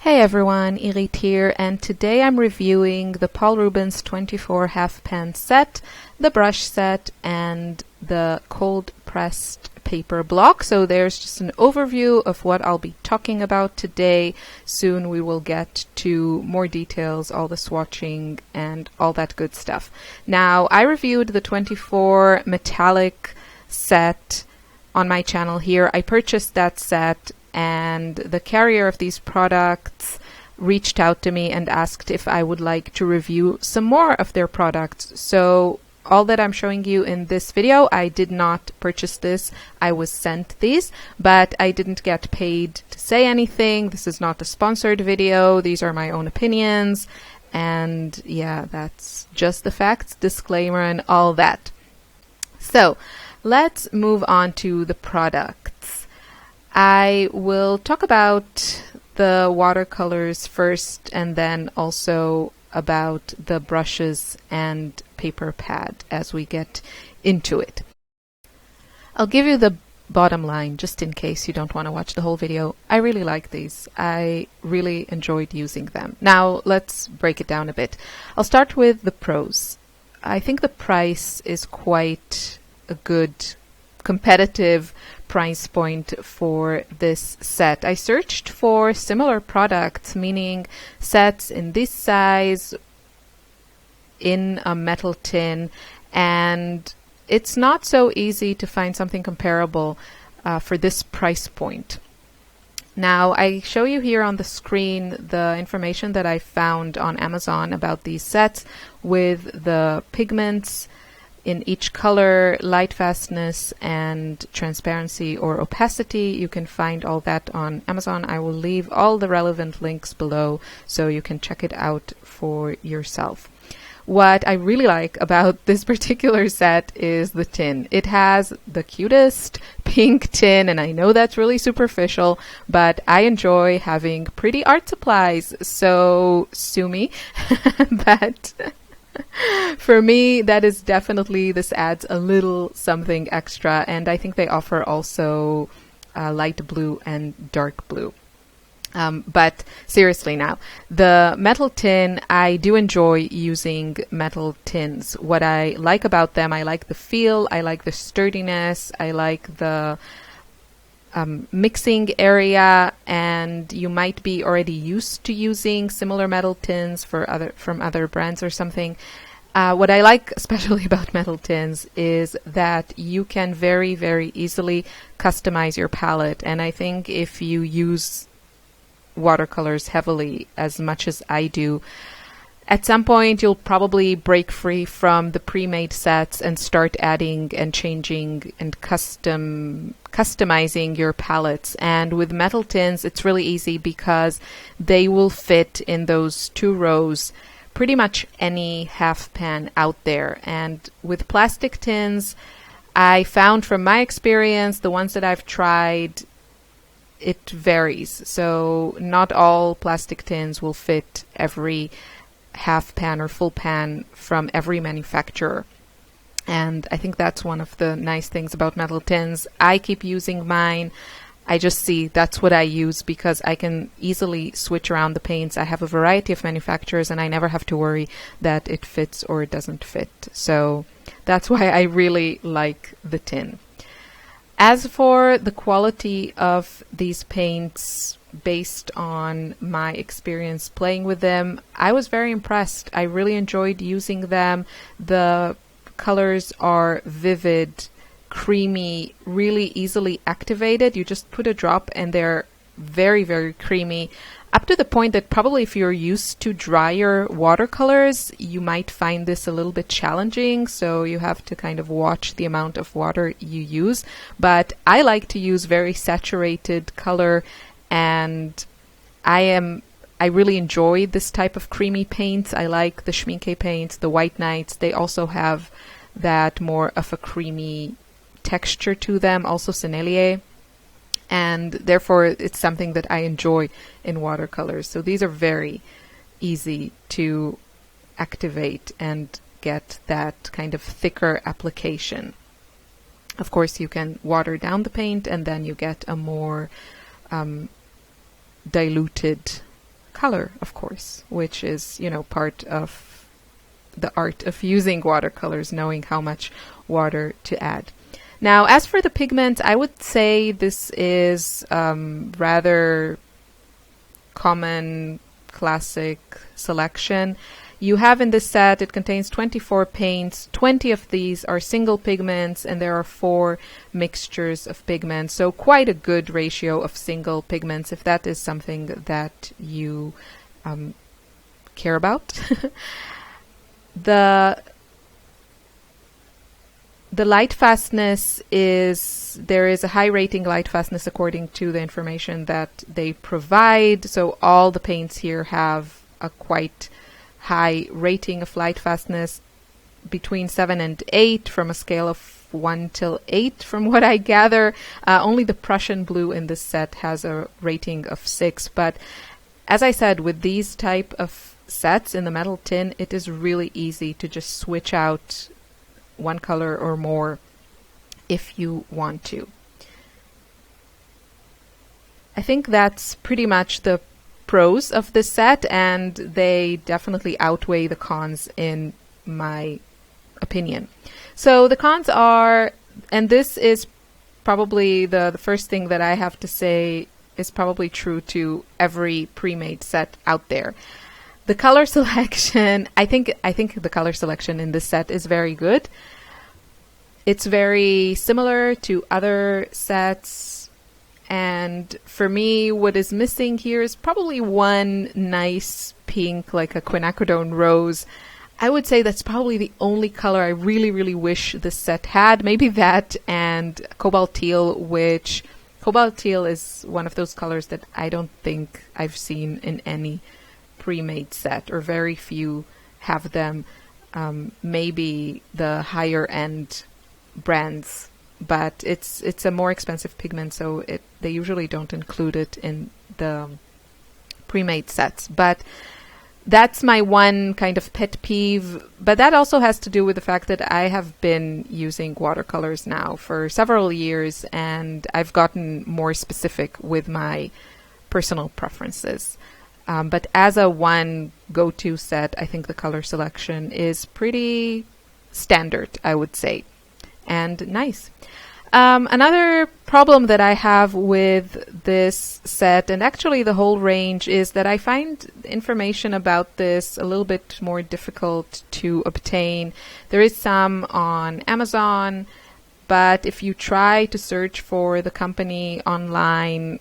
Hey everyone, Irit here, and today I'm reviewing the Paul Rubens 24 half pan set, the brush set, and the cold pressed paper block. So there's just an overview of what I'll be talking about today. Soon we will get to more details, all the swatching and all that good stuff. Now, I reviewed the 24 metallic set on my channel here. I purchased that set, and the carrier of these products reached out to me and asked if I would like to review some more of their products. So all that I'm showing you in this video, I did not purchase this. I was sent these, but I didn't get paid to say anything. This is not a sponsored video. These are my own opinions. And yeah, that's just the facts, disclaimer and all that. So let's move on to the products. I will talk about the watercolors first, and then also about the brushes and paper pad as we get into it. I'll give you the bottom line just in case you don't want to watch the whole video. I really like these. I really enjoyed using them. Now let's break it down a bit. I'll start with the pros. I think the price is quite a good competitive price point for this set. I searched for similar products, meaning sets in this size in a metal tin, and it's not so easy to find something comparable for this price point. Now, I show you here on the screen the information that I found on Amazon about these sets with the pigments in each color, light fastness, and transparency or opacity. You can find all that on Amazon. I will leave all the relevant links below so you can check it out for yourself. What I really like about this particular set is the tin. It has the cutest pink tin, and I know that's really superficial, but I enjoy having pretty art supplies, so sue me. But for me, that is definitely, this adds a little something extra, and I think they offer also light blue and dark blue. But seriously now, the metal tin, I do enjoy using metal tins. What I like about them, I like the feel, I like the sturdiness, I like the mixing area, and you might be already used to using similar metal tins from other brands or something. What I like especially about metal tins is that you can very, very easily customize your palette. And I think if you use watercolors heavily as much as I do, at some point you'll probably break free from the pre-made sets and start adding and changing and customizing your palettes. And with metal tins, it's really easy because they will fit in those two rows pretty much any half pan out there. And with plastic tins, I found from my experience, the ones that I've tried, it varies. So not all plastic tins will fit every half pan or full pan from every manufacturer. And I think that's one of the nice things about metal tins. I keep using mine. I just see that's what I use because I can easily switch around the paints. I have a variety of manufacturers and I never have to worry that it fits or it doesn't fit. So that's why I really like the tin. As for the quality of these paints, based on my experience playing with them, I was very impressed. I really enjoyed using them. The colors are vivid, creamy, really easily activated. You just put a drop and they're very, very creamy, up to the point that probably if you're used to drier watercolors, you might find this a little bit challenging. So you have to kind of watch the amount of water you use. But I like to use very saturated color, and I really enjoy this type of creamy paints. I like the Schmincke paints, the White Nights. They also have that more of a creamy texture to them, also Sennelier. And therefore, it's something that I enjoy in watercolors. So these are very easy to activate and get that kind of thicker application. Of course, you can water down the paint and then you get a more diluted color, of course, which is, part of the art of using watercolors, knowing how much water to add. Now, as for the pigment, I would say this is rather common, classic selection. You have in this set, it contains 24 paints. 20 of these are single pigments, and there are 4 mixtures of pigments. So quite a good ratio of single pigments, if that is something that you care about. The light fastness there is a high rating light fastness according to the information that they provide. So all the paints here have a quite high rating of light fastness, between 7 and 8 from a scale of 1 till 8 from what I gather. Only the Prussian blue in this set has a rating of 6. But as I said, with these type of sets in the metal tin, it is really easy to just switch out one color or more if you want to. I think that's pretty much the pros of this set, and they definitely outweigh the cons in my opinion. So the cons are, and this is probably the first thing that I have to say is probably true to every pre-made set out there. The color selection, I think the color selection in this set is very good. It's very similar to other sets. And for me, what is missing here is probably one nice pink, like a quinacridone rose. I would say that's probably the only color I really, really wish this set had. Maybe that and Cobalt Teal, which Cobalt Teal is one of those colors that I don't think I've seen in any pre-made set, or very few have them. Maybe the higher end brands, but it's a more expensive pigment, so they usually don't include it in the pre-made sets. But that's my one kind of pet peeve. But that also has to do with the fact that I have been using watercolors now for several years, and I've gotten more specific with my personal preferences. But as a one go-to set, I think the color selection is pretty standard, I would say, and nice. Another problem that I have with this set, and actually the whole range, is that I find information about this a little bit more difficult to obtain. There is some on Amazon, but if you try to search for the company online,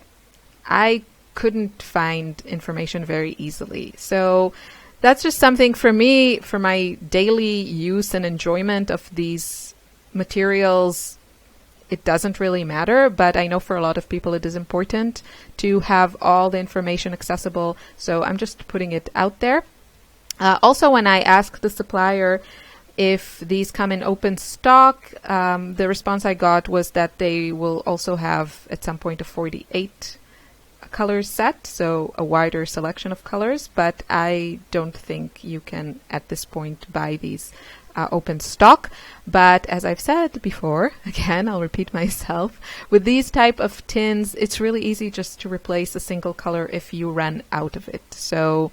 I couldn't find information very easily. So that's just something for me, for my daily use and enjoyment of these materials. It doesn't really matter, but I know for a lot of people it is important to have all the information accessible, so I'm just putting it out there. Also, when I asked the supplier if these come in open stock, the response I got was that they will also have at some point a 48 colors set, so a wider selection of colors, but I don't think you can at this point buy these open stock. But as I've said before, again, I'll repeat myself, with these type of tins, it's really easy just to replace a single color if you run out of it. So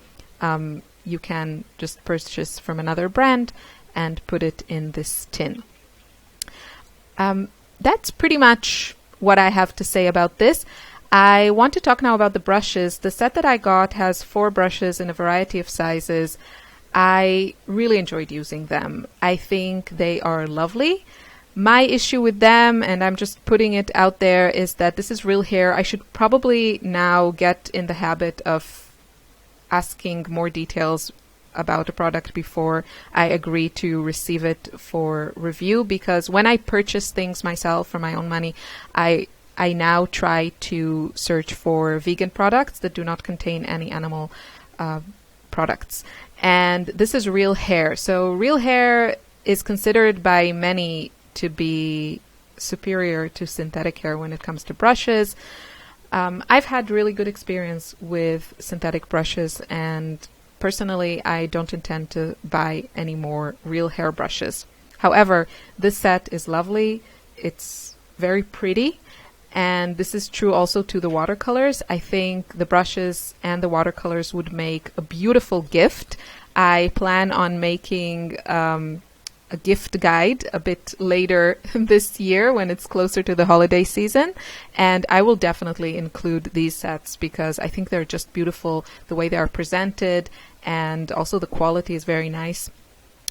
you can just purchase from another brand and put it in this tin. That's pretty much what I have to say about this. I want to talk now about the brushes. The set that I got has 4 brushes in a variety of sizes. I really enjoyed using them. I think they are lovely. My issue with them, and I'm just putting it out there, is that this is real hair. I should probably now get in the habit of asking more details about a product before I agree to receive it for review, because when I purchase things myself for my own money, I now try to search for vegan products that do not contain any animal products. And this is real hair. So real hair is considered by many to be superior to synthetic hair when it comes to brushes. I've had really good experience with synthetic brushes, and personally, I don't intend to buy any more real hair brushes. However, this set is lovely. It's very pretty, And this is true also to the watercolors. I think the brushes and the watercolors would make a beautiful gift. I plan on making a gift guide a bit later this year when it's closer to the holiday season. And I will definitely include these sets because I think they're just beautiful the way they are presented, and also the quality is very nice.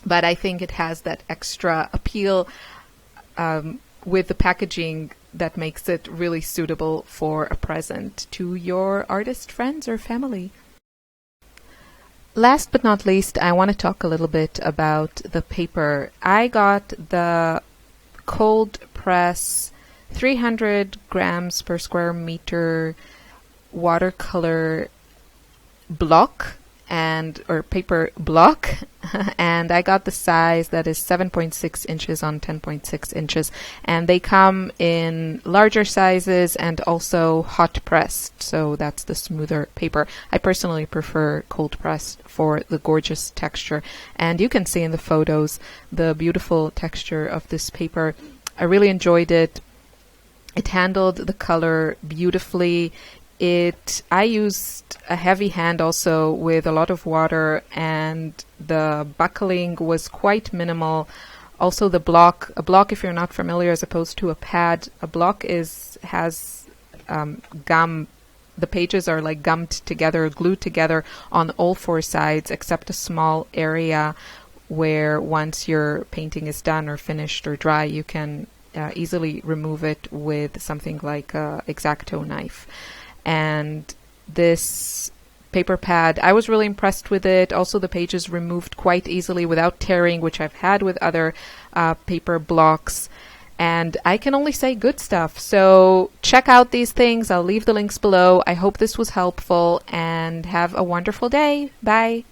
But I think it has that extra appeal with the packaging that makes it really suitable for a present to your artist friends or family. Last but not least, I want to talk a little bit about the paper. I got the cold press 300 grams per square meter watercolor block or paper block, and I got the size that is 7.6 inches on 10.6 inches, and they come in larger sizes and also hot pressed, so that's the smoother paper. I personally prefer cold pressed for the gorgeous texture, and you can see in the photos the beautiful texture of this paper. I really enjoyed it. It handled the color beautifully. I used a heavy hand also with a lot of water, and the buckling was quite minimal. Also a block, if you're not familiar, as opposed to a pad, a block has gum. The pages are like gummed together, glued together on all four sides, except a small area where once your painting is done or finished or dry, you can easily remove it with something like an X-Acto knife. And this paper pad, I was really impressed with it. Also, the pages removed quite easily without tearing, which I've had with other paper blocks. And I can only say good stuff. So check out these things. I'll leave the links below. I hope this was helpful, and have a wonderful day. Bye.